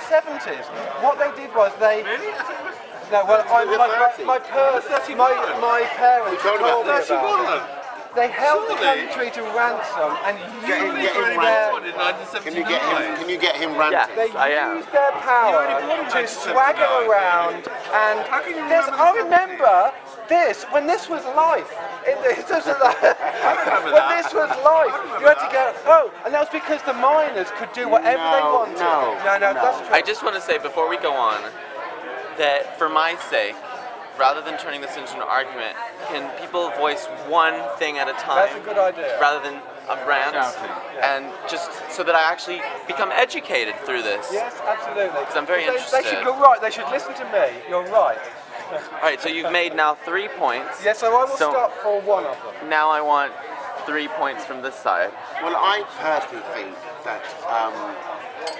70s. What they did was they... Really? No, well, my parents told me about it. They held the country to ransom and used Can you get him ranting? They used their power to swagger around, and I remember this when this was life. When this was life, you had to go. And that was because the miners could do whatever they wanted. No, that's true. I just want to say before we go on that for my sake, rather than turning this into an argument, can people voice one thing at a time? That's a good idea. Rather than a rant, and just so that I actually become educated through this. Yes, absolutely. Because I'm very interested. You're right. They should listen to me. You're right. All right. So you've made now 3 points. Yes. So I will stop for one of them. Now I want 3 points from this side. Well, I personally think that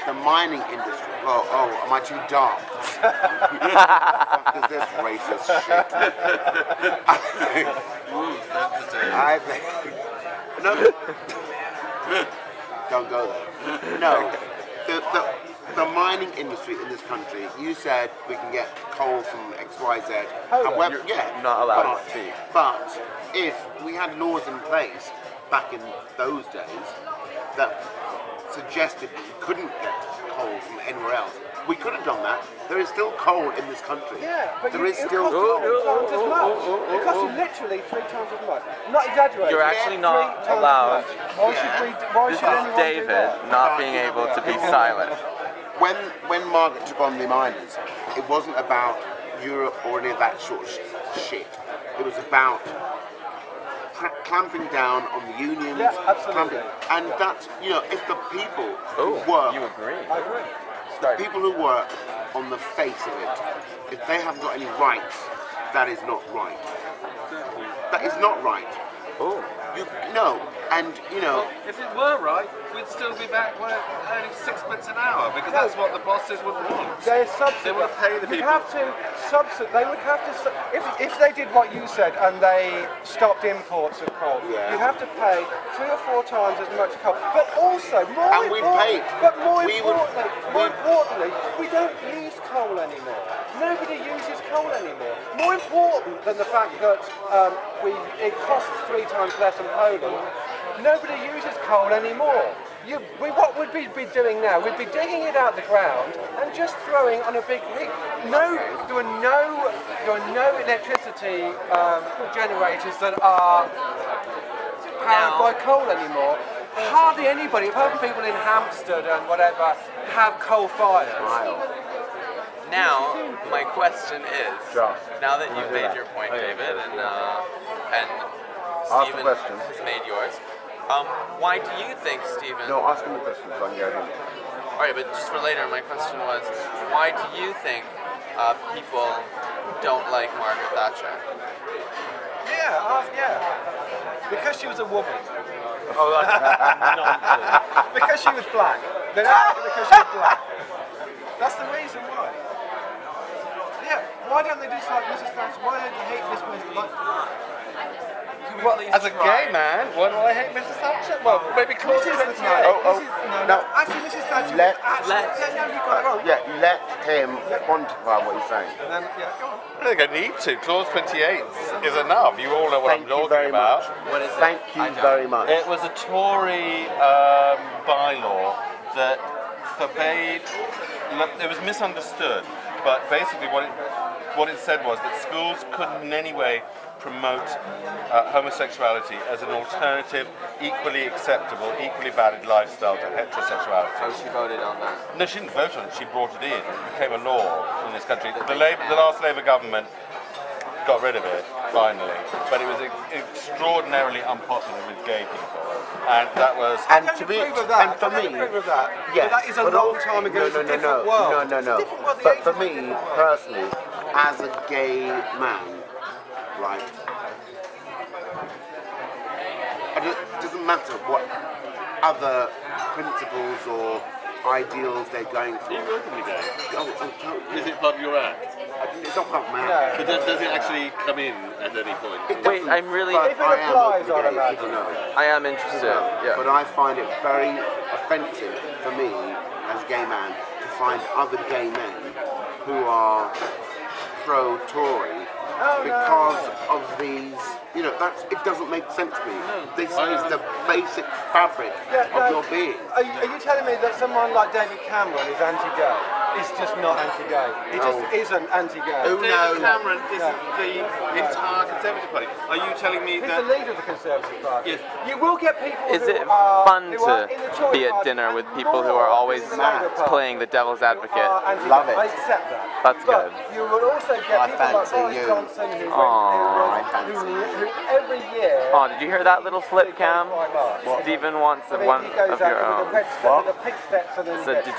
the mining industry. Am I too dark? What is this racist shit? I think. No. Don't go there. No. The mining industry in this country. You said we can get coal from XYZ. However, not allowed to speak. But if we had laws in place back in those days that suggested we couldn't get coal from anywhere else, we could have done that. There is still coal in this country. Yeah, but there is still coal. 3 times as much. It costs you literally 3 times as much. I'm not exaggerating. You're actually not allowed. Why should this is David not being able to be silent. When Margaret took on the miners, it wasn't about Europe or any of that sort of shit. It was about clamping down on the unions. Yeah, absolutely. And that, if the people who work... You agree? I agree. People who work on the face of it, if they haven't got any rights, that is not right. That is not right. Oh. If it were right, we'd still be back earning 6 pence an hour because that's what the bosses would want. They want to pay the people. They would have to. If they did what you said and they stopped imports of coal, you'd have to pay 3 or 4 times as much coal. But also, more importantly, we don't use coal anymore. Nobody uses coal anymore. More important than the fact that it costs 3 times less than Poland, nobody uses coal anymore. What would we be doing now? We'd be digging it out the ground and just throwing on a big heap. There are no electricity generators that are powered by coal anymore. Hardly anybody, apart from people in Hampstead and whatever, have coal fires. Now, my question is, now that you've made your point, David, and Stephen has made yours, why do you think, Stephen... No, ask him the question, so I can get him. Alright, but just for later, my question was, why do you think people don't like Margaret Thatcher? Because she was a woman. Oh, that's because she was black. They don't like it because she was black. That's the reason why. Yeah, why don't they just like Mrs. Thatcher? Why don't they hate this woman? Well, as a gay man, why do I hate Mrs. Thatcher? Well, maybe Clause 28. Actually, Mrs. Thatcher. Let him quantify what he's saying. And then, go on. I think I need to. Clause 28 is enough. You all know what I'm talking about. What is it? Thank you very much. It was a Tory bylaw that forbade. It was misunderstood, but basically what it said was that schools couldn't in any way promote homosexuality as an alternative, equally acceptable, equally valid lifestyle to heterosexuality. Oh, she voted on that. No, she didn't vote on it. She brought it in. It became a law in this country. The last Labour government got rid of it, finally. But it was extraordinarily unpopular with gay people. And that was... And to be... And for me... Yes. But that is a long time ago. It's a different world. No. But for me, personally, as a gay man, right, it doesn't matter what other principles or ideals they're going for. Are you openly gay? Totally. Is it part of your act? It's not part of my act. But does it actually come in at any point? Wait, I'm really... If it applies, I'd imagine. I am interested, But I find it very offensive for me, as a gay man, to find other gay men who are pro-Tory because of these, you know, it doesn't make sense to me. This is the basic fabric of your being. Are you telling me that someone like David Cameron is anti-gay? He's just not anti-gay. He just isn't anti-gay. Who knows? David Cameron isn't the entire Conservative Party. Are you telling me He's that... the leader of the Conservative Party. Yes. You will get people Is who it are, fun who are to in the Tory be at party dinner and with people who are more always in the Labour Party playing the devil's advocate? anti-gay? Love it. I accept that. That's but good. you will also get I people like fancy Boris you. Johnson who every year... Oh, did you hear that little flip, Cam? quite large. Stephen wants I mean, one he goes of your out own. with a red step, with a pink Stetson and So did